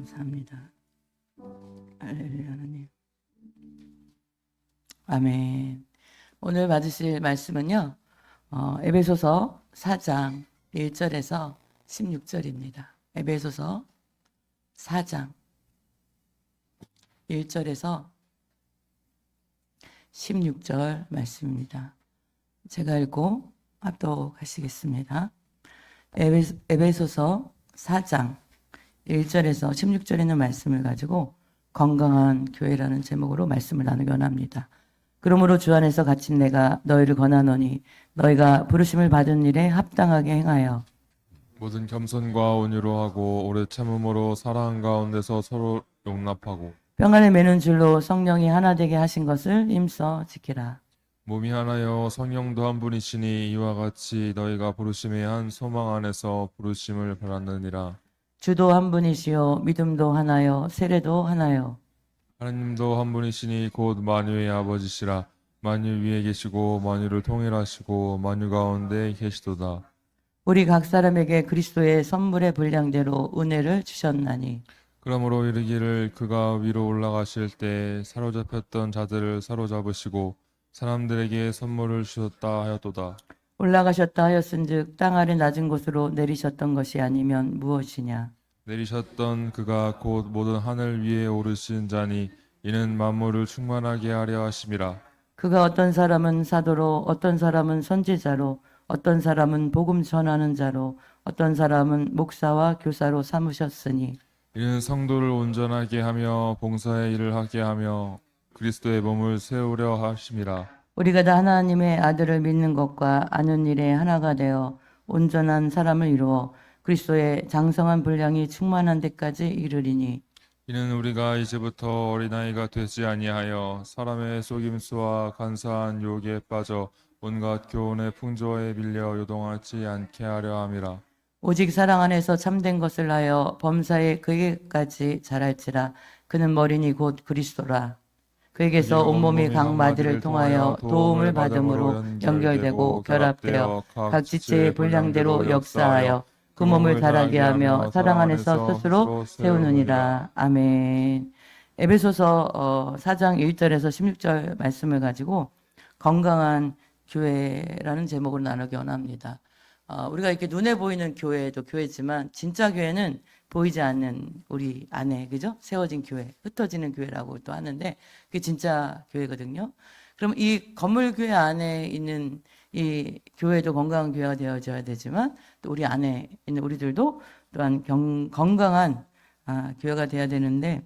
감사합니다. 할렐루야 하나님. 아멘. 오늘 받으실 말씀은요. 에베소서 4장 1절에서 16절입니다. 에베소서 4장 1절에서 16절 말씀입니다. 제가 읽고 합독하시겠습니다. 에베소서 4장 1절에서 16절에 있는 말씀을 가지고 건강한 교회라는 제목으로 말씀을 나누기 원합니다. 그러므로 주 안에서 갇힌 내가 너희를 권하노니 너희가 부르심을 받은 일에 합당하게 행하여 모든 겸손과 온유로 하고 오래 참음으로 사랑 가운데서 서로 용납하고 평안을 매는 줄로 성령이 하나 되게 하신 것을 힘써 지키라. 몸이 하나여 성령도 한 분이시니 이와 같이 너희가 부르심의 한 소망 안에서 부르심을 받았느니라. 주도 한 분이시요 믿음도 하나요 세례도 하나요. 하나님도 한 분이시니 곧 만유의 아버지시라. 만유 위에 계시고 만유를 통일하시고 만유 가운데 계시도다. 우리 각 사람에게 그리스도의 선물의 분량대로 은혜를 주셨나니 그러므로 이르기를 그가 위로 올라가실 때 사로잡혔던 자들을 사로잡으시고 사람들에게 선물을 주셨다 하였도다. 올라가셨다 하였은즉 땅 아래 낮은 곳으로 내리셨던 것이 아니면 무엇이냐. 내리셨던 그가 곧 모든 하늘 위에 오르신 자니 이는 만물을 충만하게 하려 하심이라. 그가 어떤 사람은 사도로 어떤 사람은 선지자로 어떤 사람은 복음 전하는 자로 어떤 사람은 목사와 교사로 삼으셨으니 이는 성도를 온전하게 하며 봉사의 일을 하게 하며 그리스도의 몸을 세우려 하심이라. 우리가 다 하나님의 아들을 믿는 것과 아는 일에 하나가 되어 온전한 사람을 이루어 그리스도의 장성한 분량이 충만한 데까지 이르리니 이는 우리가 이제부터 어린아이가 되지 아니하여 사람의 속임수와 간사한 유혹에 빠져 온갖 교훈의 풍조에 밀려 요동하지 않게 하려 함이라. 오직 사랑 안에서 참된 것을 하여 범사에 그에게까지 자랄지라. 그는 머리니 곧 그리스도라. 그에게서 온몸이 각 마디를 통하여 도움을 받음으로 연결되고 결합되어 각 지체의 분량대로 역사하여 그 몸을 자라게 하며 사랑 안에서 스스로 세우느니라. 아멘. 에베소서 4장 1절에서 16절 말씀을 가지고 건강한 교회라는 제목으로 나누기 원합니다. 우리가 이렇게 눈에 보이는 교회도 교회지만 진짜 교회는 보이지 않는 우리 안에 그죠? 세워진 교회, 흩어지는 교회라고 또 하는데 그게 진짜 교회거든요. 그럼 이 건물 교회 안에 있는 이 교회도 건강한 교회가 되어져야 되지만 또 우리 안에 있는 우리들도 또한 건강한 교회가 돼야 되는데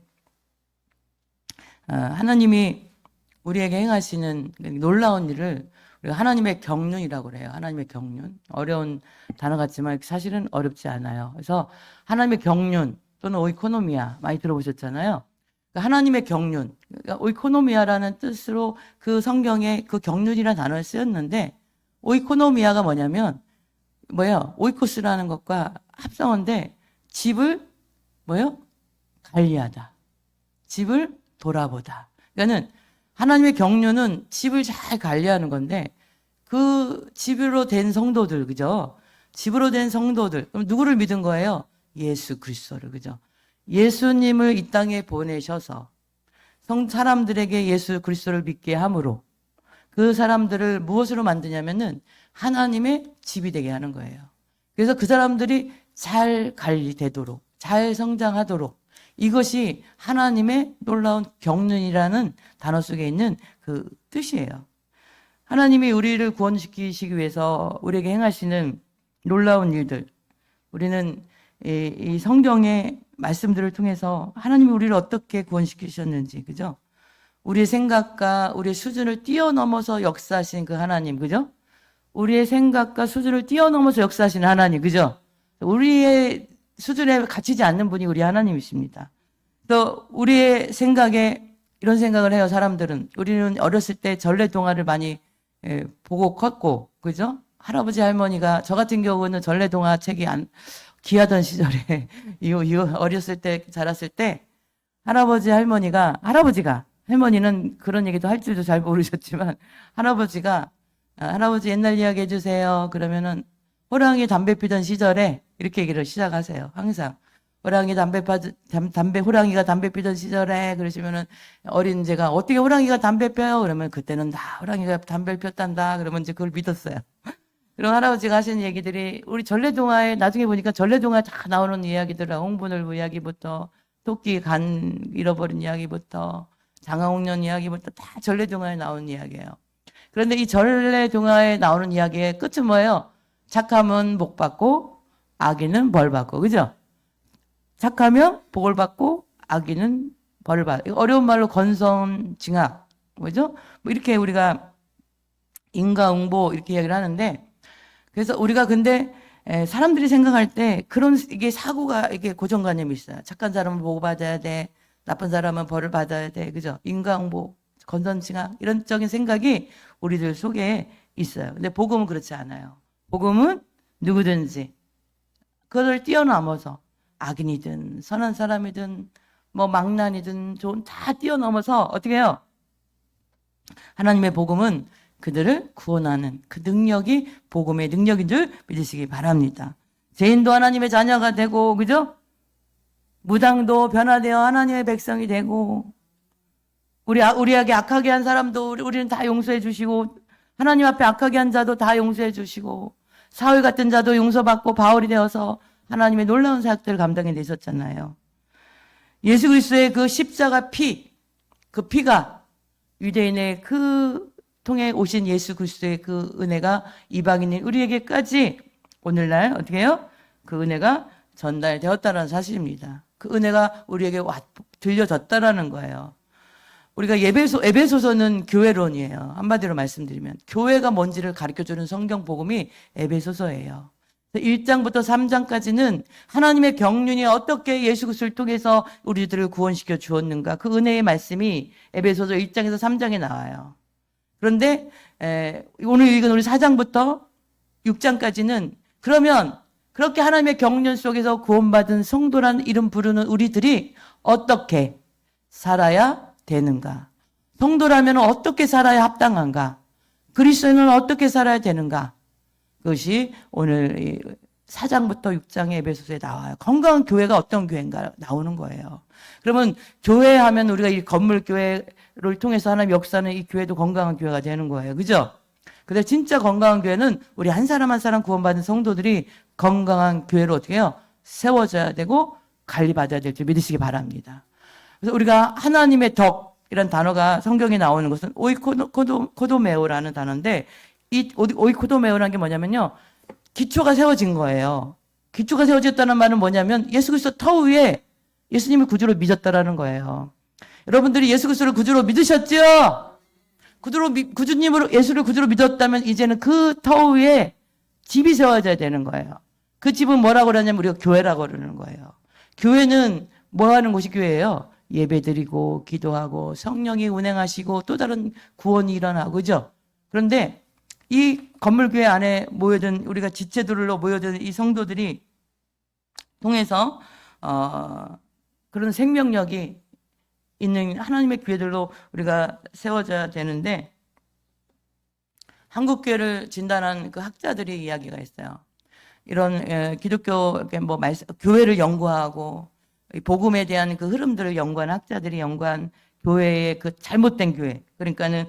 하나님이 우리에게 행하시는 놀라운 일을 우리가 하나님의 경륜이라고 그래요. 하나님의 경륜. 어려운 단어 같지만 사실은 어렵지 않아요. 그래서 하나님의 경륜 또는 오이코노미아 많이 들어보셨잖아요. 그러니까 하나님의 경륜. 그러니까 오이코노미아라는 뜻으로 그 성경에 그 경륜이라는 단어를 쓰였는데 오이코노미아가 뭐냐면 뭐예요? 오이코스라는 것과 합성어인데 집을 뭐예요? 관리하다. 집을 돌아보다. 그러니까는 하나님의 경륜은 집을 잘 관리하는 건데 그 집으로 된 성도들 그죠? 집으로 된 성도들 그럼 누구를 믿은 거예요? 예수 그리스도를 그죠? 예수님을 이 땅에 보내셔서 사람들에게 예수 그리스도를 믿게 함으로 그 사람들을 무엇으로 만드냐면은 하나님의 집이 되게 하는 거예요. 그래서 그 사람들이 잘 관리되도록 잘 성장하도록 이것이 하나님의 놀라운 경륜이라는 단어 속에 있는 그 뜻이에요. 하나님이 우리를 구원시키시기 위해서 우리에게 행하시는 놀라운 일들. 우리는 이 성경의 말씀들을 통해서 하나님이 우리를 어떻게 구원시키셨는지, 그죠? 우리의 생각과 우리의 수준을 뛰어넘어서 역사하신 그 하나님, 그죠? 우리의 생각과 수준을 뛰어넘어서 역사하신 하나님, 그죠? 우리의 수준에 갇히지 않는 분이 우리 하나님이십니다. 또 우리의 생각에 이런 생각을 해요. 사람들은 우리는 어렸을 때 전래동화를 많이 보고 컸고 그죠? 할아버지 할머니가 저 같은 경우는 전래동화 책이 귀하던 시절에 이거 어렸을 때 자랐을 때 할아버지가 할머니는 그런 얘기도 할 줄도 잘 모르셨지만 할아버지가 할아버지 옛날 이야기 해주세요. 그러면은 호랑이 담배 피던 시절에 이렇게 얘기를 시작하세요. 항상 호랑이가 담배 피던 시절에 그러시면은 어린 제가 어떻게 호랑이가 담배 펴요? 그러면 그때는 다 호랑이가 담배를 폈단다. 그러면 이제 그걸 믿었어요. 그런 할아버지가 하시는 얘기들이 우리 전래동화에 나중에 보니까 전래동화에 다 나오는 이야기들은 홍분을부 이야기부터 토끼 간 잃어버린 이야기부터 장화홍련 이야기부터 다 전래동화에 나오는 이야기예요. 그런데 이 전래동화에 나오는 이야기의 끝은 뭐예요? 착하면 복 받고 악인은 벌 받고, 그죠? 착하면 복을 받고 악인은 벌을 받고. 어려운 말로 건선징악, 뭐죠? 뭐 이렇게 우리가 인과응보 이렇게 이야기를 하는데, 그래서 우리가 근데 사람들이 생각할 때 그런 이게 사고가 이게 고정관념이 있어요. 착한 사람은 보호받아야 돼. 나쁜 사람은 벌을 받아야 돼. 그죠? 인과응보, 건선징악 이런 적인 생각이 우리들 속에 있어요. 근데 복음은 그렇지 않아요. 복음은 누구든지 그걸 뛰어넘어서 악인이든 선한 사람이든 뭐 망난이든 좋은 다 뛰어넘어서 어떻게 해요? 하나님의 복음은 그들을 구원하는 그 능력이 복음의 능력인 줄 믿으시기 바랍니다. 죄인도 하나님의 자녀가 되고, 그죠? 무당도 변화되어 하나님의 백성이 되고, 우리에게 악하게 한 사람도 우리는 다 용서해 주시고, 하나님 앞에 악하게 한 자도 다 용서해 주시고, 사울 같은 자도 용서받고 바울이 되어서 하나님의 놀라운 사역들을 감당해 내셨잖아요. 예수 그리스도의 그 십자가 피, 그 피가 유대인의 그 통해 오신 예수 그리스도의 그 은혜가 이방인인 우리에게까지 오늘날 어떻게 해요? 그 은혜가 전달되었다는 사실입니다. 그 은혜가 우리에게 들려졌다라는 거예요. 우리가 에베소서는 교회론이에요. 한마디로 말씀드리면 교회가 뭔지를 가르쳐주는 성경 복음이 에베소서예요. 1장부터 3장까지는 하나님의 경륜이 어떻게 예수 그리스도를 통해서 우리들을 구원시켜 주었는가 그 은혜의 말씀이 에베소서 1장에서 3장에 나와요. 그런데 오늘 읽은 우리 4장부터 6장까지는 그러면 그렇게 하나님의 경륜 속에서 구원받은 성도라는 이름 부르는 우리들이 어떻게 살아야 되는가? 성도라면 어떻게 살아야 합당한가? 그리스도인은 어떻게 살아야 되는가? 그것이 오늘 4장부터 6장의 에베소서에 나와요. 건강한 교회가 어떤 교회인가 나오는 거예요. 그러면 교회 하면 우리가 이 건물 교회를 통해서 하나님 역사는 이 교회도 건강한 교회가 되는 거예요. 그죠? 근데 진짜 건강한 교회는 우리 한 사람 한 사람 구원받은 성도들이 건강한 교회로 어떻게 해요? 세워져야 되고 관리받아야 될 줄 믿으시기 바랍니다. 그래서 우리가 하나님의 덕이라는 단어가 성경에 나오는 것은 오이코도메오라는 단어인데 이 오이코도메오라는 게 뭐냐면요. 기초가 세워진 거예요. 기초가 세워졌다는 말은 뭐냐면 예수 그리스도 터 위에 예수님을 구주로 믿었다라는 거예요. 여러분들이 예수 그리스도를 구주로 믿으셨죠? 구주님으로 예수를 구주로 믿었다면 이제는 그 터 위에 집이 세워져야 되는 거예요. 그 집은 뭐라고 그러냐면 우리가 교회라고 그러는 거예요. 교회는 뭐 하는 곳이 교회예요? 예배드리고 기도하고 성령이 운행하시고 또 다른 구원이 일어나고 그죠? 그런데 이 건물교회 안에 모여든 우리가 지체들로 모여든 이 성도들이 통해서 그런 생명력이 있는 하나님의 교회들로 우리가 세워져야 되는데 한국교회를 진단한 그 학자들의 이야기가 있어요. 이런 기독교 교회를 연구하고 복음에 대한 그 흐름들을 연구한 학자들이 연구한 교회의 그 잘못된 교회, 그러니까는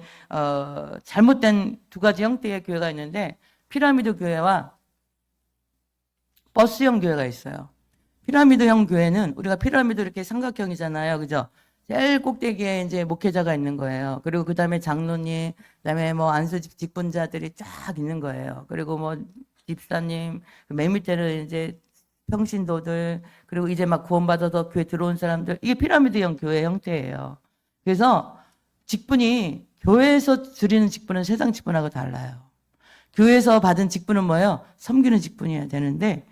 잘못된 두 가지 형태의 교회가 있는데 피라미드 교회와 버스형 교회가 있어요. 피라미드형 교회는 우리가 피라미드 이렇게 삼각형이잖아요, 그죠? 제일 꼭대기에 이제 목회자가 있는 거예요. 그리고 그 다음에 장로님, 그다음에 뭐 안수 직분자들이 쫙 있는 거예요. 그리고 뭐 집사님, 맨 밑에는 이제 평신도들, 그리고 이제 막 구원받아서 교회 들어온 사람들, 이게 피라미드형 교회 형태예요. 그래서 직분이 교회에서 드리는 직분은 세상 직분하고 달라요. 교회에서 받은 직분은 뭐예요? 섬기는 직분이어야 되는데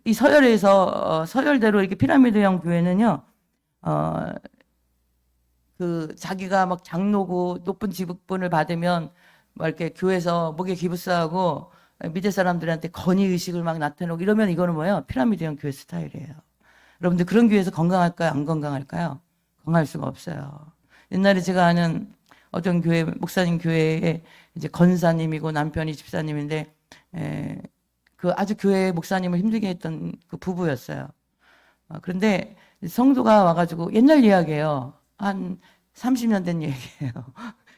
이 서열에서 서열대로 이렇게 피라미드형 교회는요. 그 자기가 막 장로고 높은 직분을 받으면 막 이렇게 교회에서 목에 기부스하고 밑에 사람들한테 건의 의식을 막 나타내고 이러면 이거는 뭐예요? 피라미드형 교회 스타일이에요. 여러분들 그런 교회에서 건강할까요? 안 건강할까요? 건강할 수가 없어요. 옛날에 제가 아는 어떤 교회 목사님 교회에 이제 권사님이고 남편이 집사님인데 그 아주 교회 목사님을 힘들게 했던 그 부부였어요. 그런데 성도가 와가지고 옛날 이야기예요. 한 30년 된 얘기예요.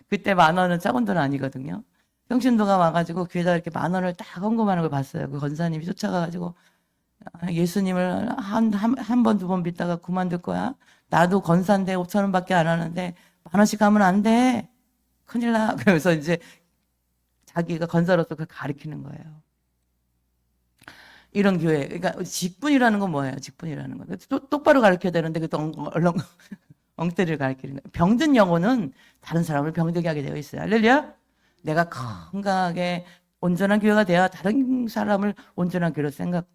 그때 10,000원은 작은 돈 아니거든요. 평신도가 와가지고 귀에다 이렇게 10,000원을 딱 헌금하는 걸 봤어요. 그 권사님이 쫓아가가지고 예수님을 한 번, 두 번 믿다가 그만둘 거야. 나도 권사인데 5,000원밖에 안 하는데 10,000원씩 하면 안 돼. 큰일 나. 그러면서 이제 자기가 권사로서 그걸 가르치는 거예요. 이런 교회. 그러니까 직분이라는 건 뭐예요? 직분이라는 건. 똑바로 가르쳐야 되는데 그 얼렁 엉터리를 가르치는 거예요. 병든 영혼은 다른 사람을 병들게 하게 되어 있어요. 할렐루야? 내가 건강하게 온전한 교회가 돼야 다른 사람을 온전한 교회로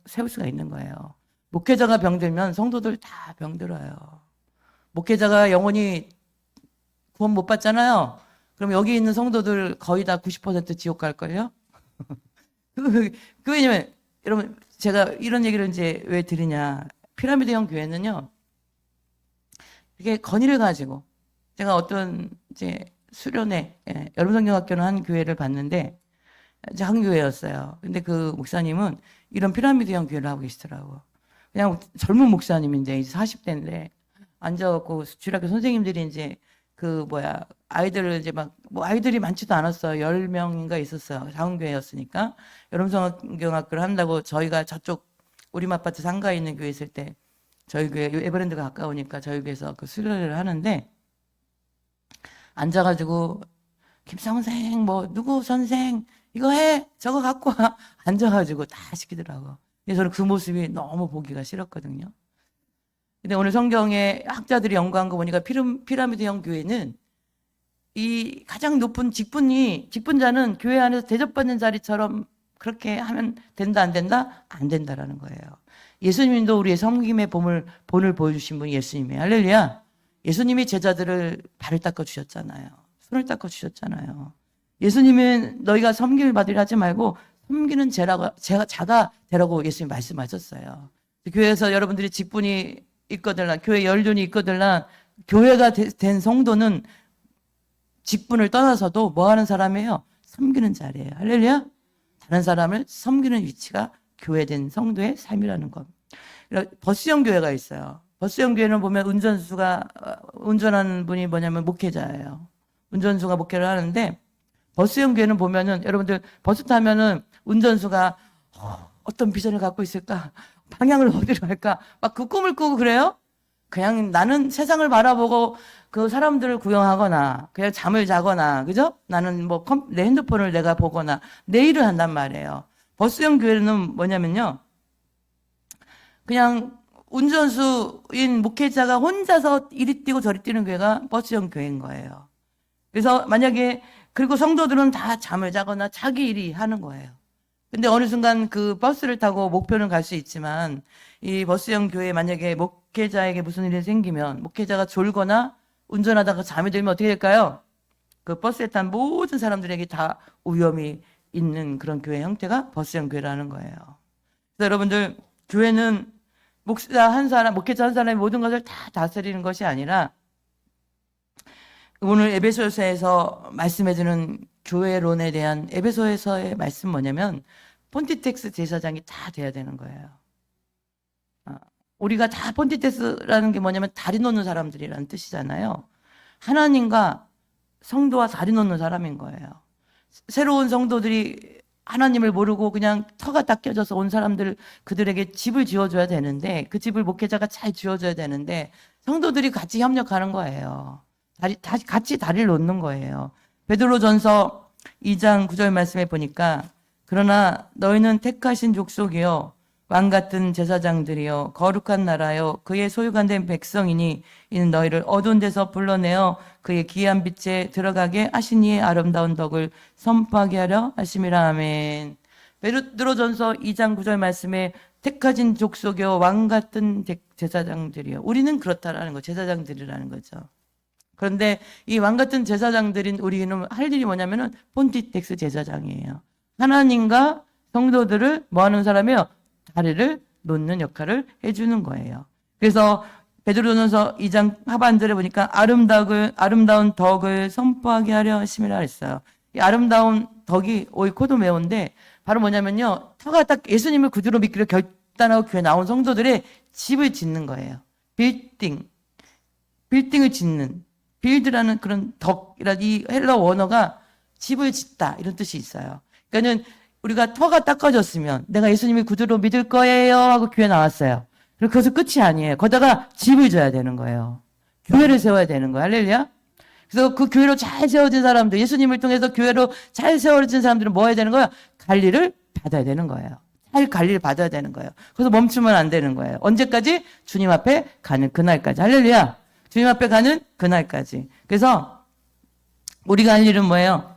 세울 수가 있는 거예요. 목회자가 병들면 성도들 다 병들어요. 목회자가 영혼이 구원 못 받잖아요. 그럼 여기 있는 성도들 거의 다 90% 지옥 갈걸요? 왜냐면, 여러분, 제가 이런 얘기를 이제 왜 드리냐. 피라미드형 교회는요, 이게 건의를 가지고, 제가 어떤 이제 수련회, 여름성경학교는 한 교회를 봤는데, 이제 한 교회였어요. 근데 그 목사님은 이런 피라미드형 교회를 하고 계시더라고. 그냥 젊은 목사님인데, 이제 40대인데, 앉아갖고 주일학교 선생님들이 이제 아이들을 이제 아이들이 많지도 않았어요. 10명인가 있었어요. 자원교회였으니까. 여름성경학교를 한다고 저희가 저쪽 우리마파트 상가에 있는 교회 있을 때 저희 교회 에버랜드가 가까우니까 저희 교회에서 그 수련회를 하는데 앉아가지고 김성생 누구 선생 이거 해 저거 갖고 와 앉아가지고 다 시키더라고. 그래서 저는 그 모습이 너무 보기가 싫었거든요. 근데 오늘 성경에 학자들이 연구한 거 보니까 피라미드형 교회는 이 가장 높은 직분자는 교회 안에서 대접받는 자리처럼 그렇게 하면 된다, 안 된다? 안 된다라는 거예요. 예수님도 우리의 섬김의 본을 보여주신 분이 예수님이에요. 할렐루야. 예수님이 제자들을 발을 닦아주셨잖아요. 손을 닦아주셨잖아요. 예수님은 너희가 섬김을 받으려 하지 말고 섬기는 자가 되라고 예수님 말씀하셨어요. 교회에서 여러분들이 직분이 있거들나 교회 연륜이 있거들나 교회가 된 성도는 직분을 떠나서도 뭐 하는 사람이에요? 섬기는 자리예요. 할렐루야. 다른 사람을 섬기는 위치가 교회된 성도의 삶이라는 것. 버스형 교회가 있어요. 버스형 교회는 보면 운전하는 분이 뭐냐면 목회자예요. 운전수가 목회를 하는데 버스형 교회는 보면은 여러분들 버스 타면은 운전수가 어떤 비전을 갖고 있을까? 방향을 어디로 할까? 막 그 꿈을 꾸고 그래요? 그냥 나는 세상을 바라보고 그 사람들을 구경하거나 그냥 잠을 자거나 그죠? 나는 내 핸드폰을 내가 보거나 내 일을 한단 말이에요. 버스형 교회는 뭐냐면요. 그냥 운전수인 목회자가 혼자서 이리 뛰고 저리 뛰는 교회가 버스형 교회인 거예요. 그래서 만약에 그리고 성도들은 다 잠을 자거나 자기 일이 하는 거예요. 근데 어느 순간 그 버스를 타고 목표는 갈 수 있지만 이 버스형 교회에 만약에 목회자에게 무슨 일이 생기면 목회자가 졸거나 운전하다가 잠이 들면 어떻게 될까요? 그 버스에 탄 모든 사람들에게 다 위험이 있는 그런 교회 형태가 버스형 교회라는 거예요. 그래서 여러분들 교회는 목회자 한 사람이 모든 것을 다 다스리는 것이 아니라 오늘 에베소서에서 말씀해주는 교회론에 대한 에베소에서의 말씀 뭐냐면 폰티텍스 제사장이 다 돼야 되는 거예요. 우리가 다 폰티텍스라는 게 뭐냐면 다리 놓는 사람들이라는 뜻이잖아요. 하나님과 성도와 다리 놓는 사람인 거예요. 새로운 성도들이 하나님을 모르고 그냥 터가 딱 껴져서 온 사람들 그들에게 집을 지어줘야 되는데 그 집을 목회자가 잘 지어줘야 되는데 성도들이 같이 협력하는 거예요. 같이 다리를 놓는 거예요. 베드로전서 2장 9절 말씀에 보니까 그러나 너희는 택하신 족속이요 왕같은 제사장들이요 거룩한 나라요 그의 소유가 된 백성이니 이는 너희를 어두운 데서 불러내어 그의 귀한 빛에 들어가게 하신 이의 아름다운 덕을 선포하게 하려 하심이라. 아멘. 베드로전서 2장 9절 말씀에 택하신 족속이요 왕같은 제사장들이요 우리는 그렇다라는 거 제사장들이라는 거죠. 그런데 이 왕같은 제사장들인 우리는 할 일이 뭐냐면은 폰티텍스 제사장이에요. 하나님과 성도들을 뭐 하는 사람이에요? 다리를 놓는 역할을 해주는 거예요. 그래서 베드로전서 2장 하반절에 보니까 아름다운 덕을 선포하게 하려 하심이라 했어요. 이 아름다운 덕이 오이코도 매운데 바로 뭐냐면요. 터가 딱 예수님을 구주로 믿기로 결단하고 교회 나온 성도들의 집을 짓는 거예요. 빌딩을 짓는, 빌드라는 그런 덕이라는 이 헬러 원어가 집을 짓다 이런 뜻이 있어요. 그러니까는 우리가 터가 닦아졌으면 내가 예수님을 구주로 믿을 거예요 하고 교회 나왔어요. 그럼 그것은 끝이 아니에요. 거기다가 집을 져야 되는 거예요. 교회를 세워야 되는 거예요. 할렐루야. 그래서 그 교회로 잘 세워진 사람들, 예수님을 통해서 교회로 잘 세워진 사람들은 뭐 해야 되는 거예요? 관리를 받아야 되는 거예요. 잘 관리를 받아야 되는 거예요. 그래서 멈추면 안 되는 거예요. 언제까지? 주님 앞에 가는 그날까지. 할렐루야. 주님 앞에 가는 그날까지. 그래서 우리가 할 일은 뭐예요?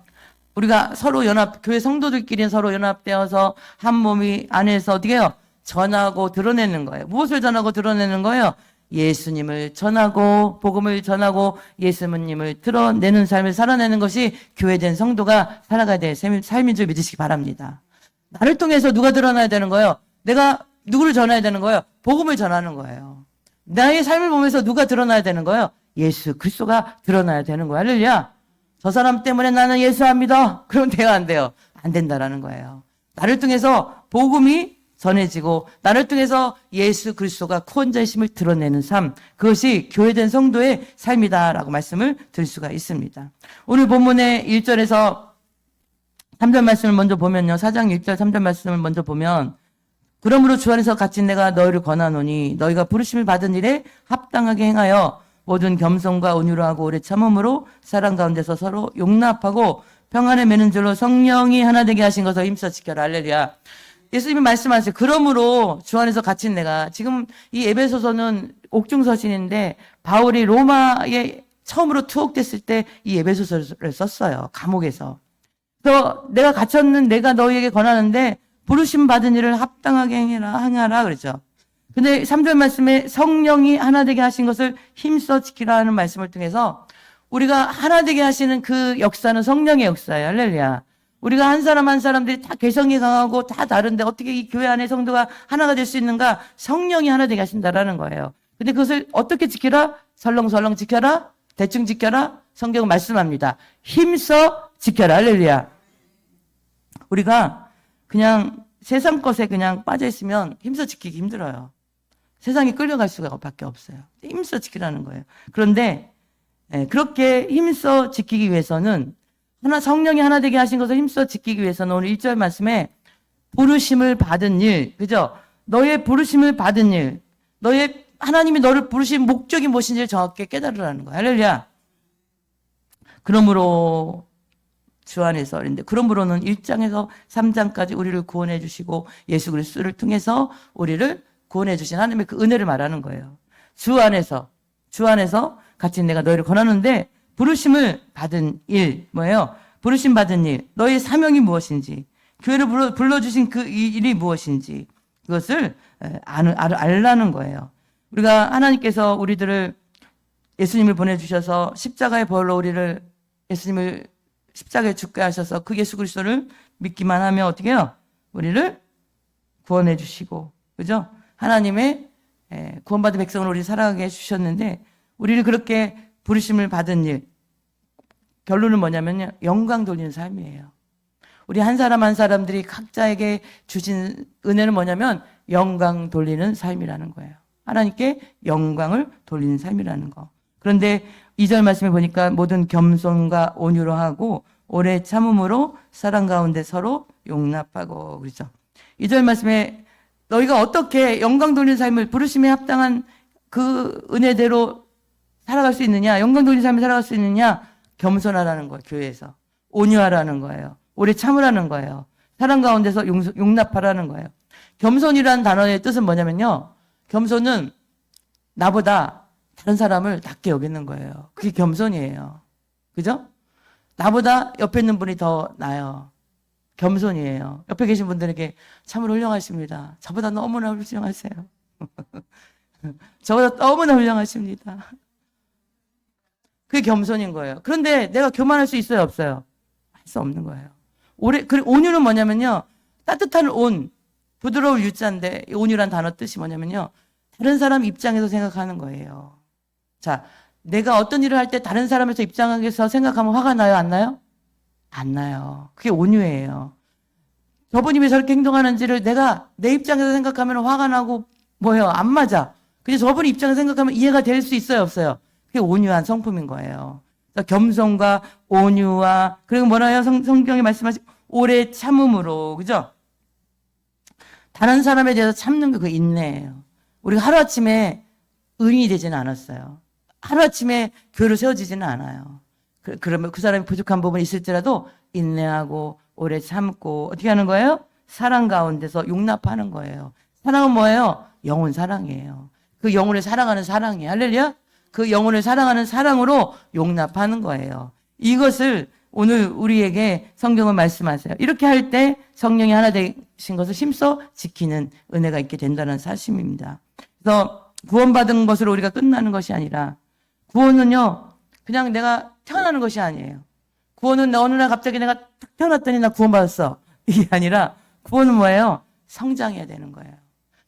우리가 서로 교회 성도들끼리 서로 연합되어서 한 몸이 안에서 어떻게 해요? 전하고 드러내는 거예요. 무엇을 전하고 드러내는 거예요? 예수님을 전하고 복음을 전하고 예수님을 드러내는 삶을 살아내는 것이 교회된 성도가 살아가야 될 삶인 줄 믿으시기 바랍니다. 나를 통해서 누가 드러나야 되는 거예요? 내가 누구를 전해야 되는 거예요? 복음을 전하는 거예요. 나의 삶을 보면서 누가 드러나야 되는 거예요? 예수 그리스도가 드러나야 되는 거예요. 할렐루야. 저 사람 때문에 나는 예수합니다. 그러면 돼요, 안 돼요? 안 된다라는 거예요. 나를 통해서 복음이 전해지고 나를 통해서 예수 그리스도가 구원자이심을 드러내는 삶, 그것이 교회된 성도의 삶이다라고 말씀을 드릴 수가 있습니다. 오늘 본문의 1절에서 3절 말씀을 먼저 보면요. 4장 1절 3절 말씀을 먼저 보면 그러므로 주 안에서 갇힌 내가 너희를 권하노니 너희가 부르심을 받은 일에 합당하게 행하여 모든 겸손과 온유로 하고 오래 참음으로 사랑 가운데서 서로 용납하고 평안에 매는 줄로 성령이 하나 되게 하신 것을 힘써 지켜라. 할렐루야. 예수님이 말씀하세요. 그러므로 주 안에서 갇힌 내가, 지금 이 에베소서는 옥중서신인데 바울이 로마에 처음으로 투옥됐을 때 이 에베소서를 썼어요. 감옥에서. 그래서 내가 갇혔는 내가 너희에게 권하는데 부르심 받은 일을 합당하게 행하라 그러죠. 근데 3절 말씀에 성령이 하나 되게 하신 것을 힘써 지키라 하는 말씀을 통해서 우리가 하나 되게 하시는 그 역사는 성령의 역사예요. 할렐루야. 우리가 한 사람 한 사람들이 다 개성이 강하고 다 다른데 어떻게 이 교회 안에 성도가 하나가 될 수 있는가? 성령이 하나 되게 하신다라는 거예요. 근데 그것을 어떻게 지키라? 설렁설렁 지켜라? 대충 지켜라? 성경은 말씀합니다. 힘써 지켜라. 할렐루야. 우리가 그냥 세상 것에 그냥 빠져 있으면 힘써 지키기 힘들어요. 세상에 끌려갈 수가 밖에 없어요. 힘써 지키라는 거예요. 그런데 그렇게 힘써 지키기 위해서는 성령이 하나 되게 하신 것을 힘써 지키기 위해서는 오늘 1절 말씀에 부르심을 받은 일, 그죠? 너의 부르심을 받은 일, 하나님이 너를 부르신 목적이 무엇인지를 정확히 깨달으라는 거예요. 할렐루야. 그러므로 주 안에서, 그런데 그러므로는 1장에서 3장까지 우리를 구원해 주시고 예수 그리스도를 통해서 우리를 구원해 주신 하나님의 그 은혜를 말하는 거예요. 주 안에서 갇힌 내가 너희를 권하는데 부르심을 받은 일, 뭐예요? 부르심 받은 일, 너의 사명이 무엇인지, 교회를 불러주신 그 일이 무엇인지, 그것을 알라는 거예요. 우리가 하나님께서 우리들을 예수님을 보내주셔서 십자가의 벌로 우리를 예수님을 십자가에 죽게 하셔서 그 예수 그리스도를 믿기만 하면 어떻게 해요? 우리를 구원해 주시고, 그죠? 하나님의 구원받은 백성을 우리 살아가게 해주셨는데 우리를 그렇게 부르심을 받은 일, 결론은 뭐냐면요, 영광 돌리는 삶이에요. 우리 한 사람 한 사람들이 각자에게 주신 은혜는 뭐냐면 영광 돌리는 삶이라는 거예요. 하나님께 영광을 돌리는 삶이라는 거. 그런데 2절 말씀에 보니까 모든 겸손과 온유로 하고 오래 참음으로 사랑 가운데 서로 용납하고, 그렇죠? 2절 말씀에 너희가 어떻게 영광 돌리는 삶을 부르심에 합당한 그 은혜대로 살아갈 수 있느냐, 영광 돌리는 삶을 살아갈 수 있느냐, 겸손하라는 거예요. 교회에서 온유하라는 거예요. 오래 참으라는 거예요. 사랑 가운데서 용납하라는 거예요. 겸손이라는 단어의 뜻은 뭐냐면요, 겸손은 나보다 다른 사람을 낮게 여기는 거예요. 그게 겸손이에요. 그죠? 나보다 옆에 있는 분이 더 나아요. 겸손이에요. 옆에 계신 분들에게 참으로 훌륭하십니다. 저보다 너무나 훌륭하세요. 저보다 너무나 훌륭하십니다. 그게 겸손인 거예요. 그런데 내가 교만할 수 있어요, 없어요? 할 수 없는 거예요. 그리고 온유는 뭐냐면요, 따뜻한 온, 부드러울 유자인데 온유란 단어 뜻이 뭐냐면요, 다른 사람 입장에서 생각하는 거예요. 자, 내가 어떤 일을 할 때 다른 사람에서 입장에서 생각하면 화가 나요, 안 나요? 안 나요. 그게 온유예요. 저분이 왜 저렇게 행동하는지를 내가 내 입장에서 생각하면 화가 나고 뭐예요? 안 맞아. 근데 저분 입장을 생각하면 이해가 될 수 있어요, 없어요? 그게 온유한 성품인 거예요. 그러니까 겸손과 온유와, 그리고 뭐라요? 성경에 말씀하신 오래 참음으로, 그죠? 다른 사람에 대해서 참는 게 그 인내예요. 우리가 하루아침에 의인이 되지는 않았어요. 하루아침에 교회로 세워지지는 않아요. 그러면 그 사람이 부족한 부분이 있을지라도 인내하고 오래 참고 어떻게 하는 거예요? 사랑 가운데서 용납하는 거예요. 사랑은 뭐예요? 영혼 사랑이에요. 그 영혼을 사랑하는 사랑이에요. 할렐루야? 그 영혼을 사랑하는 사랑으로 용납하는 거예요. 이것을 오늘 우리에게 성경은 말씀하세요. 이렇게 할 때 성령이 하나 되신 것을 힘써 지키는 은혜가 있게 된다는 사실입니다. 그래서 구원받은 것으로 우리가 끝나는 것이 아니라 구원은요, 그냥 내가 태어나는 것이 아니에요. 구원은 어느 날 갑자기 내가 딱 태어났더니 나 구원받았어. 이게 아니라 구원은 뭐예요? 성장해야 되는 거예요.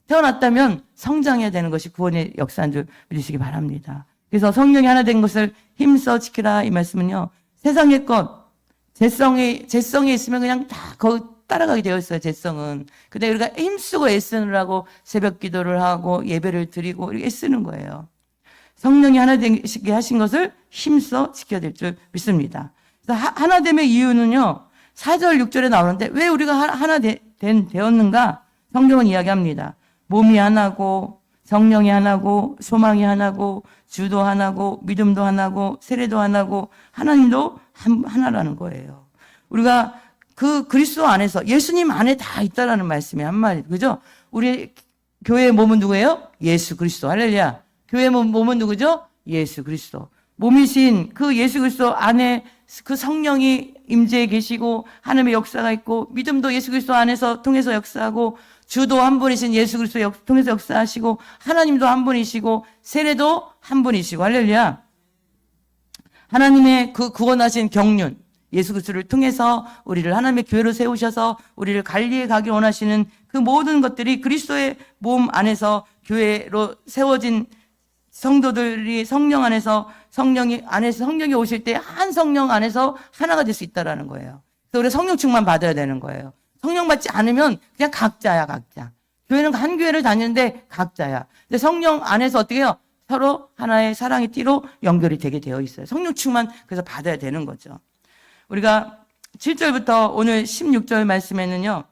태어났다면 성장해야 되는 것이 구원의 역사인 줄 믿으시기 바랍니다. 그래서 성령이 하나 된 것을 힘써 지키라 이 말씀은요. 세상의 것, 재성에 있으면 그냥 다 거기 따라가게 되어 있어요. 재성은. 근데 우리가 힘쓰고 애쓰느라고 새벽 기도를 하고 예배를 드리고 이렇게 애쓰는 거예요. 성령이 하나 되게 하신 것을 힘써 지켜야 될 줄 믿습니다. 그래서 하나됨의 이유는요. 4절, 6절에 나오는데 왜 우리가 하나 되었는가? 성경은 이야기합니다. 몸이 하나고 성령이 하나고 소망이 하나고 주도 하나고 믿음도 하나고 세례도 하나고 하나님도 하나라는 거예요. 우리가 그 그리스도 안에서 예수님 안에 다 있다라는 말씀이 한마디. 그죠? 우리 교회의 몸은 누구예요? 예수 그리스도. 할렐루야. 교회의 몸은 누구죠? 예수 그리스도. 몸이신 그 예수 그리스도 안에 그 성령이 임재해 계시고 하나님의 역사가 있고 믿음도 예수 그리스도 안에서 통해서 역사하고 주도 한 분이신 예수 그리스도 통해서 역사하시고 하나님도 한 분이시고 세례도 한 분이시고 할렐루야. 하나님의 그 구원하신 경륜 예수 그리스도를 통해서 우리를 하나님의 교회로 세우셔서 우리를 관리해 가기 원하시는 그 모든 것들이 그리스도의 몸 안에서 교회로 세워진 성도들이 성령 안에서 성령이 오실 때 한 성령 안에서 하나가 될 수 있다라는 거예요. 그래서 우리가 성령 충만 받아야 되는 거예요. 성령 받지 않으면 그냥 각자야, 각자. 교회는 한 교회를 다니는데 각자야. 근데 성령 안에서 어떻게 해요? 서로 하나의 사랑의 띠로 연결이 되게 되어 있어요. 성령 충만 그래서 받아야 되는 거죠. 우리가 7절부터 오늘 16절 말씀에는요.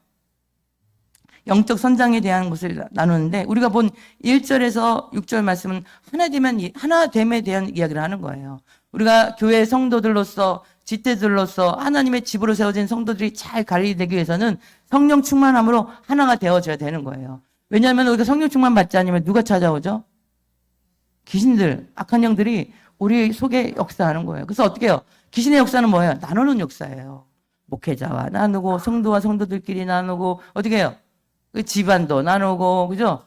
영적 선장에 대한 것을 나누는데 우리가 본 1절에서 6절 말씀은 하나됨에 대한 이야기를 하는 거예요. 우리가 교회 성도들로서 지체들로서 하나님의 집으로 세워진 성도들이 잘 관리되기 위해서는 성령 충만함으로 하나가 되어져야 되는 거예요. 왜냐하면 우리가 성령 충만 받지 않으면 누가 찾아오죠? 귀신들, 악한 영들이 우리 속에 역사하는 거예요. 그래서 어떻게 해요? 귀신의 역사는 뭐예요? 나누는 역사예요. 목회자와 나누고 성도와 성도들끼리 나누고 어떻게 해요? 그 집안도 나누고 그죠?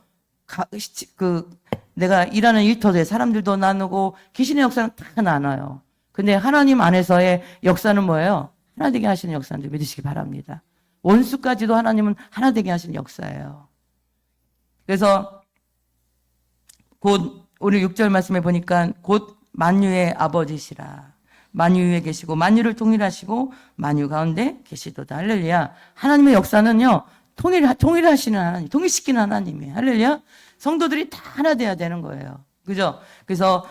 내가 일하는 일터의 사람들도 나누고 귀신의 역사는 다 나눠요. 근데 하나님 안에서의 역사는 뭐예요? 하나 되게 하시는 역사인 줄 믿으시기 바랍니다. 원수까지도 하나님은 하나 되게 하시는 역사예요. 그래서 곧 오늘 6절 말씀에 보니까 곧 만유의 아버지시라. 만유 위에 계시고 만유를 통일하시고 만유 가운데 계시도다. 할렐루야. 하나님의 역사는요. 통일하시는 하나님, 통일시키는 하나님이에요. 할렐루야. 성도들이 다 하나 돼야 되는 거예요. 그죠? 그래서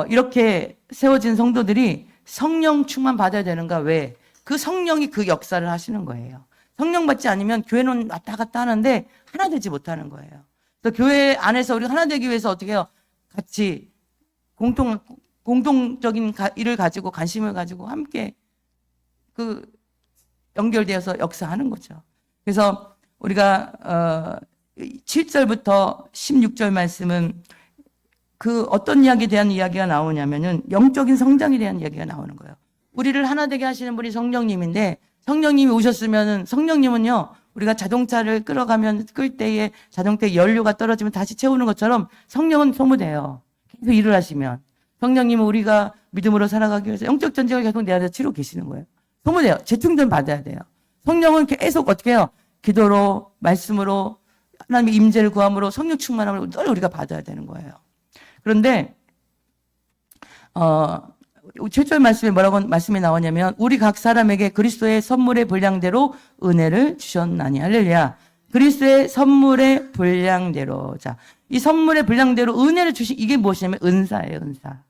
이렇게 세워진 성도들이 성령 충만 받아야 되는가? 왜? 그 성령이 그 역사를 하시는 거예요. 성령 받지 않으면 교회는 왔다 갔다 하는데 하나 되지 못하는 거예요. 그래서 교회 안에서 우리가 하나 되기 위해서 어떻게 해요? 같이 공동적인 일을 가지고 관심을 가지고 함께 그 연결되어서 역사하는 거죠. 그래서 우리가 7절부터 16절 말씀은 그 어떤 이야기에 대한 이야기가 나오냐면은 영적인 성장에 대한 이야기가 나오는 거예요. 우리를 하나 되게 하시는 분이 성령님인데 성령님이 오셨으면은 성령님은요 우리가 자동차를 끌 때에 자동차에 연료가 떨어지면 다시 채우는 것처럼 성령은 소모돼요. 계속 일을 하시면 성령님은 우리가 믿음으로 살아가기 위해서 영적 전쟁을 계속 내 안에서 치르고 계시는 거예요. 소모돼요. 재충전 받아야 돼요. 성령은 계속 어떻게 해요? 기도로 말씀으로 하나님의 임재를 구함으로 성령 충만함을 늘 우리가 받아야 되는 거예요. 그런데 7절 말씀에 뭐라고 말씀이 나오냐면 우리 각 사람에게 그리스도의 선물의 분량대로 은혜를 주셨나니 할렐루야. 그리스도의 선물의 분량대로. 자, 이 선물의 분량대로 은혜를 주신 이게 무엇이냐면 은사예요, 은사.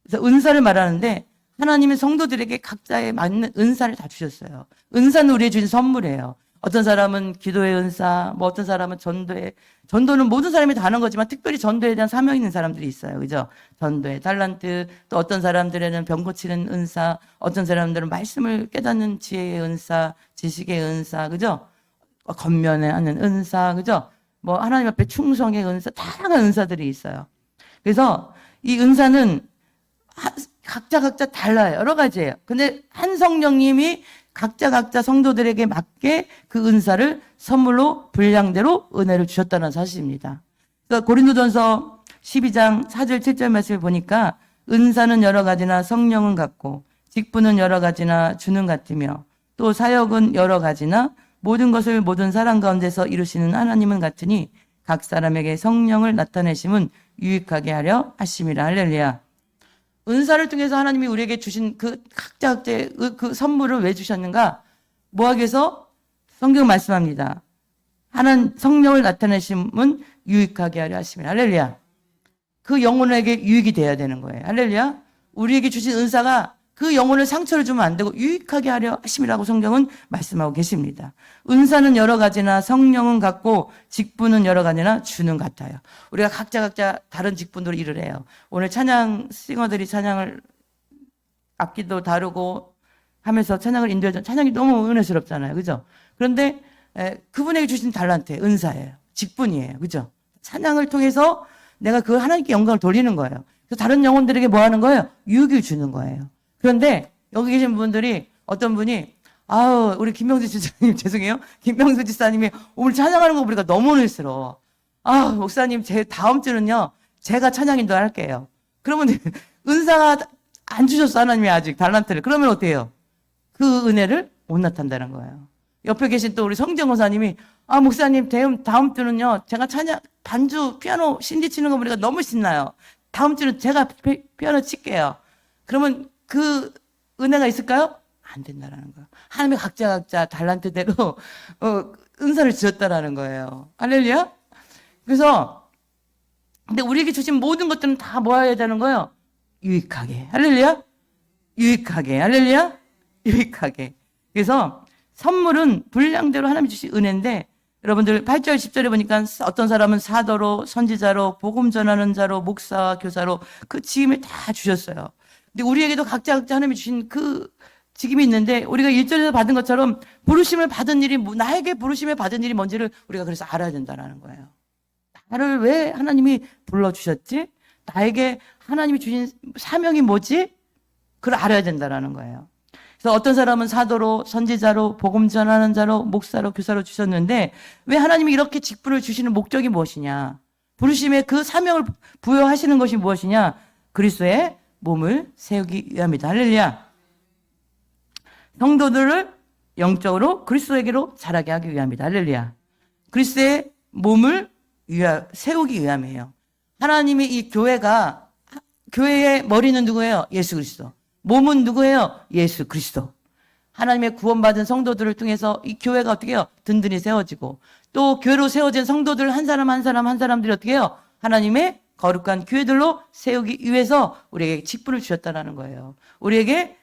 그래서 은사를 말하는데 하나님의 성도들에게 각자에 맞는 은사를 다 주셨어요. 은사는 우리에게 주신 선물이에요. 어떤 사람은 기도의 은사, 뭐 어떤 사람은 전도는 모든 사람이 다 하는 거지만 특별히 전도에 대한 사명 있는 사람들이 있어요. 그죠? 전도의 달란트, 또 어떤 사람들에는 병 고치는 은사, 어떤 사람들은 말씀을 깨닫는 지혜의 은사, 지식의 은사, 그죠? 겉면에 하는 은사, 그죠? 뭐 하나님 앞에 충성의 은사, 다양한 은사들이 있어요. 그래서 이 은사는 각자 달라요. 여러 가지예요. 근데 한 성령님이 각자 성도들에게 맞게 그 은사를 선물로 분량대로 은혜를 주셨다는 사실입니다. 그래서 고린도전서 12장 4절 7절 말씀을 보니까 은사는 여러 가지나 성령은 같고 직분은 여러 가지나 주는 같으며 또 사역은 여러 가지나 모든 것을 모든 사람 가운데서 이루시는 하나님은 같으니 각 사람에게 성령을 나타내심은 유익하게 하려 하심이라. 할렐루야. 은사를 통해서 하나님이 우리에게 주신 그 각자의 그 선물을 왜 주셨는가? 뭐 하기 위해서? 성경 말씀합니다. 하나님 성령을 나타내심은 유익하게 하려 하심이라. 할렐루야. 그 영혼에게 유익이 돼야 되는 거예요. 할렐루야. 우리에게 주신 은사가 그 영혼을 상처를 주면 안 되고 유익하게 하려 하심이라고 성경은 말씀하고 계십니다. 은사는 여러 가지나 성령은 같고 직분은 여러 가지나 주는 같아요. 우리가 각자 다른 직분으로 일을 해요. 오늘 찬양 싱어들이 찬양을 악기도 다루고 하면서 찬양을 인도해줘. 찬양이 너무 은혜스럽잖아요. 그죠? 그런데 그분에게 주신 달란트, 은사예요. 직분이에요. 그죠? 찬양을 통해서 내가 그 하나님께 영광을 돌리는 거예요. 그래서 다른 영혼들에게 뭐 하는 거예요? 유익을 주는 거예요. 그런데 여기 계신 분들이 어떤 분이 우리 김명수 지사님 죄송해요. 김명수 지사님이 오늘 찬양하는 거 보니까 너무 은혜스러워. 목사님 제 다음 주는요. 제가 찬양 인도 할게요. 그러면 은사가 안 주셨어 하나님이 아직 달란트를. 그러면 어때요? 그 은혜를 못 나타낸다는 거예요. 옆에 계신 또 우리 성정호사님이 목사님 다음 주는요. 제가 찬양 반주 피아노 신디 치는 거 보니까 너무 신나요. 다음 주는 제가 피아노 칠게요. 그러면 그 은혜가 있을까요? 안 된다라는 거예요. 하나님의 각자 달란트대로 은사를 주셨다라는 거예요. 할렐루야. 그래서 근데 우리에게 주신 모든 것들은 다 뭐 해야 되는 거예요? 유익하게. 할렐루야. 유익하게. 할렐루야. 유익하게. 그래서 선물은 분량대로 하나님이 주신 은혜인데 여러분들 8절 10절에 보니까 어떤 사람은 사도로 선지자로 복음 전하는 자로 목사와 교사로 그 직임을 다 주셨어요. 근데 우리에게도 각자 하나님이 주신 그 직임이 있는데 우리가 1절에서 받은 것처럼 부르심을 받은 일이 나에게 부르심을 받은 일이 뭔지를 우리가 그래서 알아야 된다는 거예요. 나를 왜 하나님이 불러주셨지? 나에게 하나님이 주신 사명이 뭐지? 그걸 알아야 된다는 거예요. 그래서 어떤 사람은 사도로 선지자로 복음 전하는 자로 목사로 교사로 주셨는데 왜 하나님이 이렇게 직분을 주시는 목적이 무엇이냐? 부르심의 그 사명을 부여하시는 것이 무엇이냐? 그리스도의 몸을 세우기 위함이다. 할렐루야. 성도들을 영적으로 그리스도에게로 자라게 하기 위함이다. 할렐루야. 그리스도의 몸을 세우기 위함이에요. 하나님이 이 교회의 머리는 누구예요? 예수 그리스도. 몸은 누구예요? 예수 그리스도. 하나님의 구원받은 성도들을 통해서 이 교회가 어떻게 해요? 든든히 세워지고 또 교회로 세워진 성도들 한 사람들이 어떻게 해요? 하나님의 거룩한 교회들로 세우기 위해서 우리에게 직분을 주셨다는 거예요. 우리에게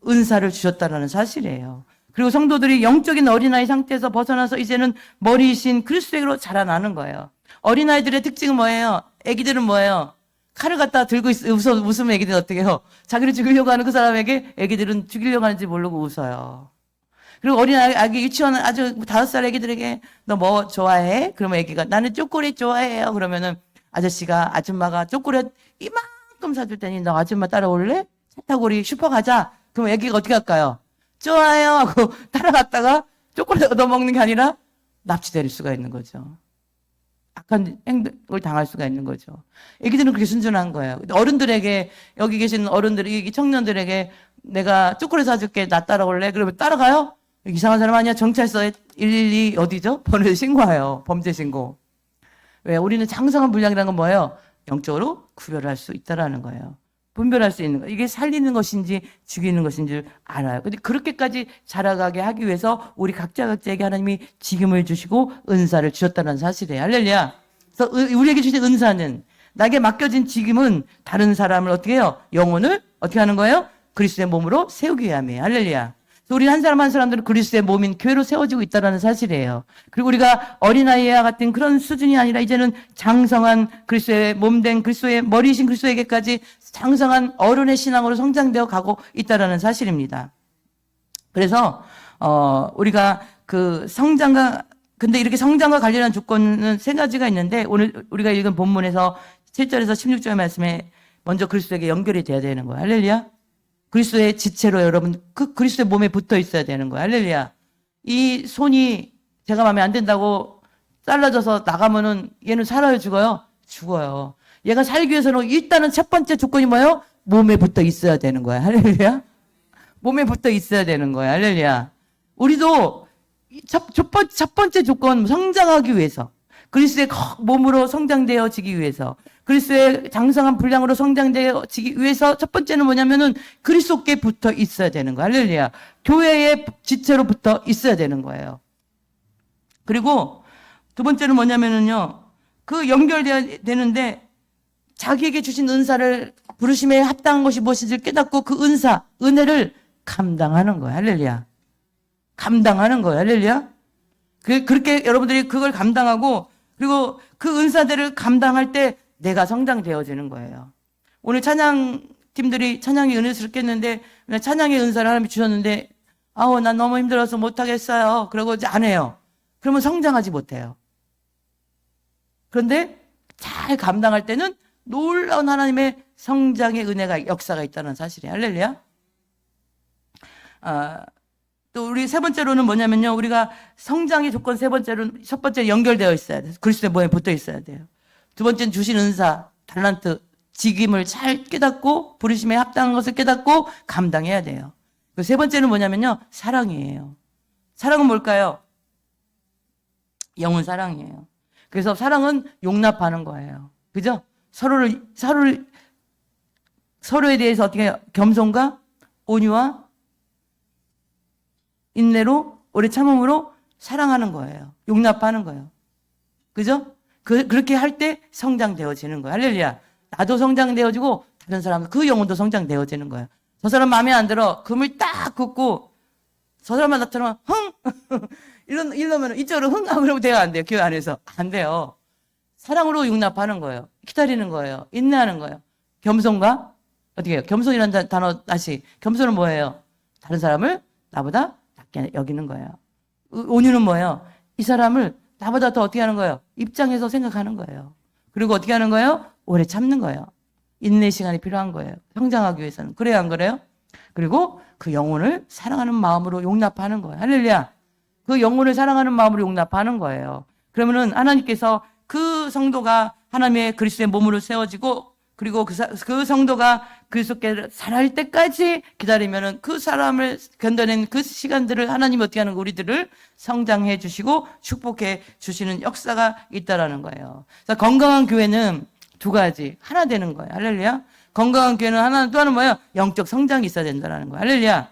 은사를 주셨다는 사실이에요. 그리고 성도들이 영적인 어린아이 상태에서 벗어나서 이제는 머리이신 그리스도에게로 자라나는 거예요. 어린아이들의 특징은 뭐예요? 애기들은 뭐예요? 칼을 갖다 들고 웃으면 애기들은 어떻게 해요? 자기를 죽이려고 하는 그 사람에게 애기들은 죽이려고 하는지 모르고 웃어요. 그리고 아기 유치원 아주 5살 애기들에게 너 뭐 좋아해? 그러면 애기가 나는 초콜릿 좋아해요. 그러면은 아줌마가 초콜릿 이만큼 사줄 테니 너 아줌마 따라올래? 차 타고 우리 슈퍼 가자. 그럼 애기가 어떻게 할까요? 좋아요 하고 따라갔다가 초콜릿 얻어먹는 게 아니라 납치될 수가 있는 거죠. 악한 행동을 당할 수가 있는 거죠. 애기들은 그렇게 순전한 거예요. 어른들에게 여기 계신 어른들이 청년들에게 내가 초콜릿 사줄게 나 따라올래? 그러면 따라가요? 이상한 사람 아니야? 경찰서에 112 어디죠? 번호에 신고해요. 범죄 신고. 왜? 우리는 장성한 분량이라는 건 뭐예요? 영적으로 구별할 수 있다라는 거예요. 분별할 수 있는 거. 이게 살리는 것인지 죽이는 것인지 알아요. 근데 그렇게까지 자라가게 하기 위해서 우리 각자에게 하나님이 직임을 주시고 은사를 주셨다는 사실이에요. 할렐루야. 그래서 우리에게 주신 은사는, 나에게 맡겨진 직임은 다른 사람을 어떻게 해요? 영혼을 어떻게 하는 거예요? 그리스도의 몸으로 세우기 위함이에요. 할렐루야. 그래서 우리 한 사람 한 사람들은 그리스도의 몸인 교회로 세워지고 있다는 사실이에요. 그리고 우리가 어린아이와 같은 그런 수준이 아니라 이제는 장성한 그리스도의 몸된 그리스도의 머리이신 그리스도에게까지 장성한 어른의 신앙으로 성장되어 가고 있다는 사실입니다. 그래서 우리가 그 성장과, 근데 이렇게 성장과 관련한 조건은 세 가지가 있는데, 오늘 우리가 읽은 본문에서 7절에서 16절 말씀에 먼저 그리스도에게 연결이 돼야 되는 거예요. 할렐루야. 그리스도의 지체로 여러분 그 그리스도의 몸에 붙어 있어야 되는 거예요. 할렐루야. 이 손이 제가 마음에 안 든다고 잘라져서 나가면은 얘는 살아요, 죽어요? 죽어요. 얘가 살기 위해서는 일단은 첫 번째 조건이 뭐예요? 몸에 붙어 있어야 되는 거야. 할렐루야. 몸에 붙어 있어야 되는 거야. 할렐루야. 우리도 첫 번째 조건, 성장하기 위해서, 그리스도의 몸으로 성장되어지기 위해서, 그리스도의 장성한 분량으로 성장되어지기 위해서 첫 번째는 뭐냐면은 그리스도께 붙어 있어야 되는 거야. 할렐루야. 교회의 지체로 붙어 있어야 되는 거예요. 그리고 두 번째는 뭐냐면은요, 그 연결되어야 되는데 자기에게 주신 은사를, 부르심에 합당한 것이 무엇인지를 깨닫고 그 은사, 은혜를 감당하는 거야. 할렐루야. 감당하는 거야. 할렐루야. 그렇게 여러분들이 그걸 감당하고, 그리고 그 은사들을 감당할 때 내가 성장되어지는 거예요. 오늘 찬양팀들이 찬양이 은혜스럽겠는데, 찬양의 은사를 하나님이 주셨는데, 난 너무 힘들어서 못하겠어요. 그러고 이제 안 해요. 그러면 성장하지 못해요. 그런데 잘 감당할 때는 놀라운 하나님의 성장의 은혜가, 역사가 있다는 사실이에요. 할렐루야. 또 우리 세 번째로는 뭐냐면요, 우리가 성장의 조건 세 번째로는, 첫 번째 연결되어 있어야 돼요. 그리스도의 몸에 붙어 있어야 돼요. 두 번째는 주신 은사, 달란트, 직임을 잘 깨닫고 부르심에 합당한 것을 깨닫고 감당해야 돼요. 세 번째는 뭐냐면요, 사랑이에요. 사랑은 뭘까요? 영혼 사랑이에요. 그래서 사랑은 용납하는 거예요. 그죠? 서로에 대해서 어떻게 해요? 겸손과 온유와 인내로, 오래 참음으로 사랑하는 거예요. 용납하는 거예요. 그죠? 그렇게 할 때 성장되어지는 거예요. 할렐루야. 나도 성장되어지고 다른 사람, 그 영혼도 성장되어지는 거예요. 저 사람 마음에 안 들어. 금을 딱 긋고 저 사람만 나타나면 흥! 이러면 이쪽으로 흥! 하고 그러면 돼야 안 돼요. 교회 안에서. 안 돼요. 사랑으로 용납하는 거예요. 기다리는 거예요. 인내하는 거예요. 겸손과, 어떻게 해요? 겸손이라는 단어 다시. 겸손은 뭐예요? 다른 사람을 나보다 낮게 여기는 거예요. 온유는 뭐예요? 이 사람을 나보다 더 어떻게 하는 거예요? 입장에서 생각하는 거예요. 그리고 어떻게 하는 거예요? 오래 참는 거예요. 인내 시간이 필요한 거예요. 성장하기 위해서는. 그래요, 안 그래요? 그리고 그 영혼을 사랑하는 마음으로 용납하는 거예요. 할렐루야. 그 영혼을 사랑하는 마음으로 용납하는 거예요. 그러면은 하나님께서 그 성도가 하나님의 그리스도의 몸으로 세워지고, 그리고 그 성도가 그리스도께 살아갈 때까지 기다리면은 그 사람을 견뎌낸 그 시간들을 하나님이 어떻게 하는 거, 우리들을 성장해 주시고 축복해 주시는 역사가 있다라는 거예요. 그래서 건강한 교회는 두 가지, 하나 되는 거예요. 할렐루야. 건강한 교회는 하나, 또 하나는 뭐예요? 영적 성장이 있어야 된다라는 거예요. 할렐루야.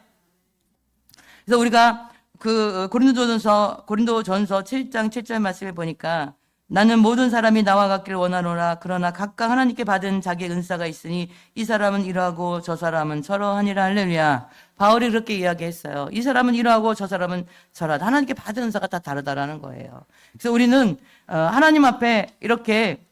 그래서 우리가 그 고린도전서 7장 7절 말씀에 보니까, 나는 모든 사람이 나와 같기를 원하노라. 그러나 각각 하나님께 받은 자기의 은사가 있으니 이 사람은 이러하고 저 사람은 저러하니라. 할렐루야. 바울이 그렇게 이야기했어요. 이 사람은 이러하고 저 사람은 저러하다. 하나님께 받은 은사가 다 다르다라는 거예요. 그래서 우리는 하나님 앞에 이렇게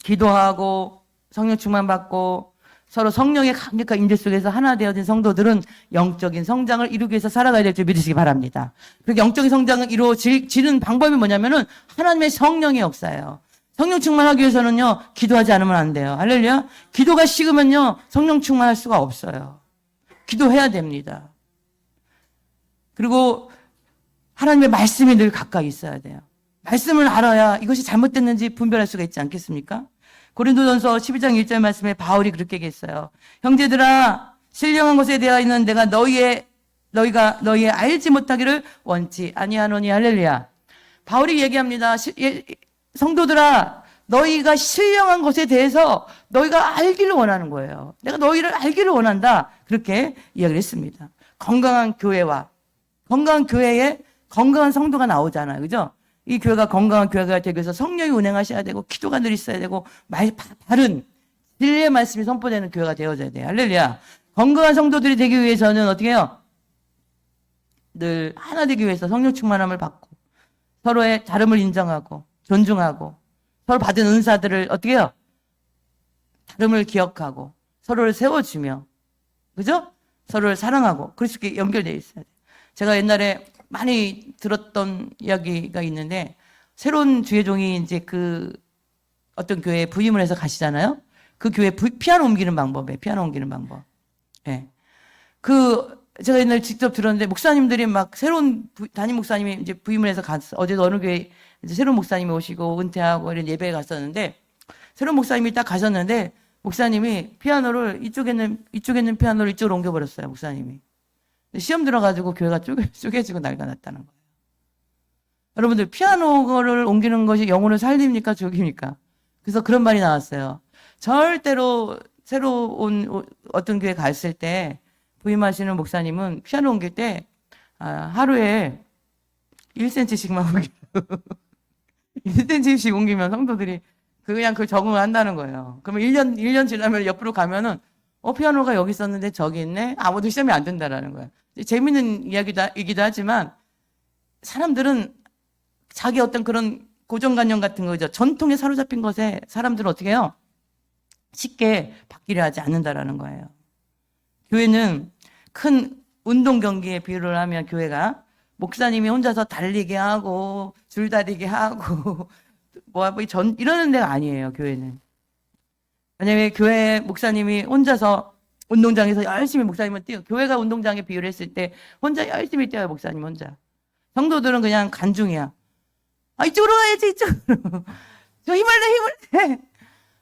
기도하고 성령 충만 받고 서로 성령의 강력한 임재 속에서 하나 되어진 성도들은 영적인 성장을 이루기 위해서 살아가야 될 줄 믿으시기 바랍니다. 그리고 영적인 성장을 이루어지는 방법이 뭐냐면은 하나님의 성령의 역사예요. 성령 충만하기 위해서는요, 기도하지 않으면 안 돼요. 할렐루야. 기도가 식으면요, 성령 충만할 수가 없어요. 기도해야 됩니다. 그리고 하나님의 말씀이 늘 가까이 있어야 돼요. 말씀을 알아야 이것이 잘못됐는지 분별할 수가 있지 않겠습니까? 고린도전서 12장 1절 말씀에 바울이 그렇게 얘기했어요. 형제들아, 신령한 것에 대하여는 내가 너희가 알지 못하기를 원치 아니하노니. 할렐루야. 바울이 얘기합니다. 성도들아, 너희가 신령한 것에 대해서 너희가 알기를 원하는 거예요. 내가 너희를 알기를 원한다. 그렇게 이야기를 했습니다. 건강한 교회와 건강한 교회에 건강한 성도가 나오잖아요. 그죠? 이 교회가 건강한 교회가 되기 위해서 성령이 운행하셔야 되고 기도가 늘 있어야 되고 바른 진리의 말씀이 선포되는 교회가 되어져야 돼요. 할렐루야. 건강한 성도들이 되기 위해서는 어떻게 해요? 늘 하나 되기 위해서 성령 충만함을 받고 서로의 다름을 인정하고 존중하고 서로 받은 은사들을 어떻게 해요? 다름을 기억하고 서로를 세워주며 그죠? 서로를 사랑하고 그렇게 연결되어 있어야 돼요. 제가 옛날에 많이 들었던 이야기가 있는데 새로운 주회종이 이제 그 어떤 교회에 부임을 해서 가시잖아요. 그 교회 피아노 옮기는 방법이에요. 피아노 옮기는 방법. 예. 제가 옛날에 직접 들었는데 목사님들이 막 새로운 담임 목사님이 이제 부임을 해서 갔어. 어제도 어느 교회 이제 새로운 목사님이 오시고 은퇴하고 이런 예배에 갔었는데 새로운 목사님이 딱 가셨는데 목사님이 피아노를 이쪽에 있는 피아노를 이쪽으로 옮겨버렸어요. 목사님이. 시험 들어가지고 교회가 쪼개지고 난리가 났다는 거예요. 여러분들 피아노를 옮기는 것이 영혼을 살립니까 죽입니까? 그래서 그런 말이 나왔어요. 절대로 새로 온 어떤 교회 갔을 때 부임하시는 목사님은 피아노 옮길 때 하루에 1cm씩만 옮겨요. 1cm씩 옮기면 성도들이 그냥 적응을 한다는 거예요. 그러면 1년 지나면 옆으로 가면은 피아노가 여기 있었는데 저기 있네? 아무도 시험이 안 된다라는 거예요. 재밌는 이야기이기도 하지만 사람들은 자기 어떤 그런 고정관념 같은 거죠. 전통에 사로잡힌 것에 사람들은 어떻게 해요? 쉽게 바뀌려 하지 않는다라는 거예요. 교회는 큰 운동 경기에 비유를 하면 교회가 목사님이 혼자서 달리게 하고 줄다리게 하고 이러는 데가 아니에요. 교회는. 왜냐하면 교회 목사님이 혼자서 운동장에서 열심히 목사님은 뛰어. 교회가 운동장에 비유를 했을 때 혼자 열심히 뛰어요. 목사님 혼자. 성도들은 그냥 간중이야. 이쪽으로 가야지 이쪽으로. 저 힘을 내.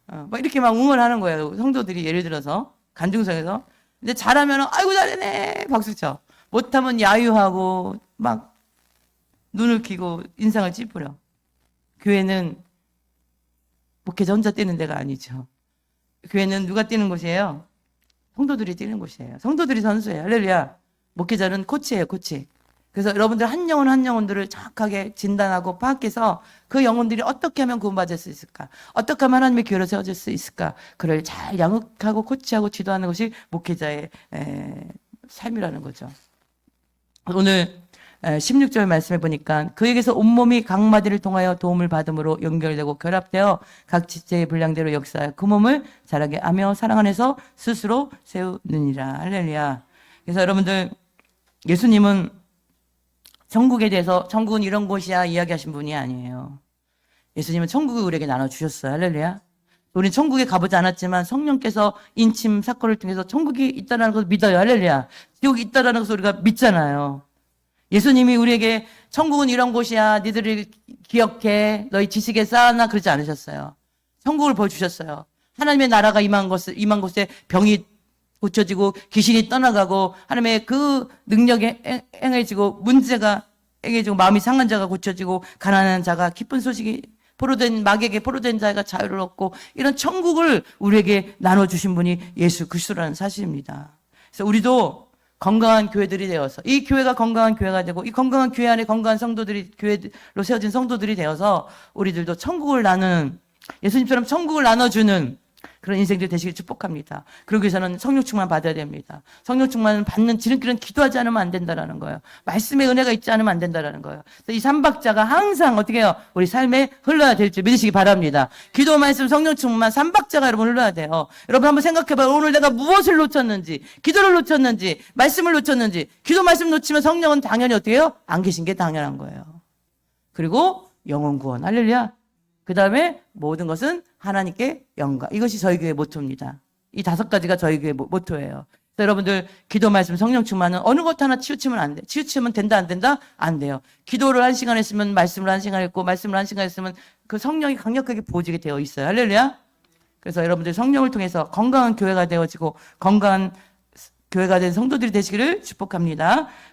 막 이렇게 막 응원하는 거예요. 성도들이 예를 들어서 간중석에서. 근데 잘하면 아이고 잘하네 박수쳐. 못하면 야유하고 막 눈을 키고 인상을 찌푸려. 교회는 목회자 혼자 뛰는 데가 아니죠. 교회는 누가 뛰는 곳이에요? 성도들이 뛰는 곳이에요. 성도들이 선수예요. 할렐루야. 목회자는 코치예요, 코치. 그래서 여러분들 한 영혼 한 영혼들을 정확하게 진단하고 파악해서 그 영혼들이 어떻게 하면 구원받을 수 있을까? 어떻게 하면 하나님의 교회로 세워질 수 있을까? 그를 잘 양육하고 코치하고 지도하는 것이 목회자의 삶이라는 거죠. 오늘 16절 말씀해 보니까 그에게서 온몸이 각 마디를 통하여 도움을 받음으로 연결되고 결합되어 각 지체의 분량대로 역사하여 그 몸을 자라게 하며 사랑 안에서 스스로 세우느니라. 할렐루야. 그래서 여러분들 예수님은 천국에 대해서 천국은 이런 곳이야 이야기하신 분이 아니에요. 예수님은 천국을 우리에게 나눠주셨어요. 할렐루야. 우리는 천국에 가보지 않았지만 성령께서 인침 사건을 통해서 천국이 있다는 것을 믿어요. 할렐루야. 지옥이 있다는 것을 우리가 믿잖아요. 예수님이 우리에게 천국은 이런 곳이야 니들이 기억해 너희 지식에 쌓아놔 그러지 않으셨어요. 천국을 보여주셨어요. 하나님의 나라가 임한 곳에 병이 고쳐지고 귀신이 떠나가고 하나님의 그 능력이 행해지고 문제가 행해지고 마음이 상한 자가 고쳐지고 가난한 자가 기쁜 소식이 마귀에게 포로된 자가 자유를 얻고 이런 천국을 우리에게 나눠주신 분이 예수 그리스도라는 사실입니다. 그래서 우리도 건강한 교회들이 되어서 이 교회가 건강한 교회가 되고 이 건강한 교회 안에 건강한 성도들이 교회로 세워진 성도들이 되어서 우리들도 천국을 나누는 예수님처럼 천국을 나눠주는 그런 인생들이 되시길 축복합니다. 그러기 위해서는 성령 충만 받아야 됩니다. 성령 충만을 받는 지름길은 기도하지 않으면 안 된다라는 거예요. 말씀의 은혜가 있지 않으면 안 된다라는 거예요. 이 삼박자가 항상 어떻게 해요? 우리 삶에 흘러야 될 줄 믿으시기 바랍니다. 기도, 말씀, 성령 충만 삼박자가 여러분 흘러야 돼요. 여러분 한번 생각해봐요. 오늘 내가 무엇을 놓쳤는지, 기도를 놓쳤는지, 말씀을 놓쳤는지. 기도, 말씀 놓치면 성령은 당연히 어떻게 해요? 안 계신 게 당연한 거예요. 그리고 영혼 구원. 할렐루야. 그 다음에 모든 것은 하나님께 영광. 이것이 저희 교회 모토입니다. 이 5가지가 저희 교회 모토예요. 여러분들 기도, 말씀, 성령 충만은 어느 것 하나 치우치면 안 돼. 치우치면 된다 안 된다? 안 돼요. 기도를 1시간 했으면 말씀을 1시간 했고 말씀을 1시간 했으면 그 성령이 강력하게 부어지게 되어 있어요. 할렐루야. 그래서 여러분들 성령을 통해서 건강한 교회가 되어지고 건강한 교회가 된 성도들이 되시기를 축복합니다.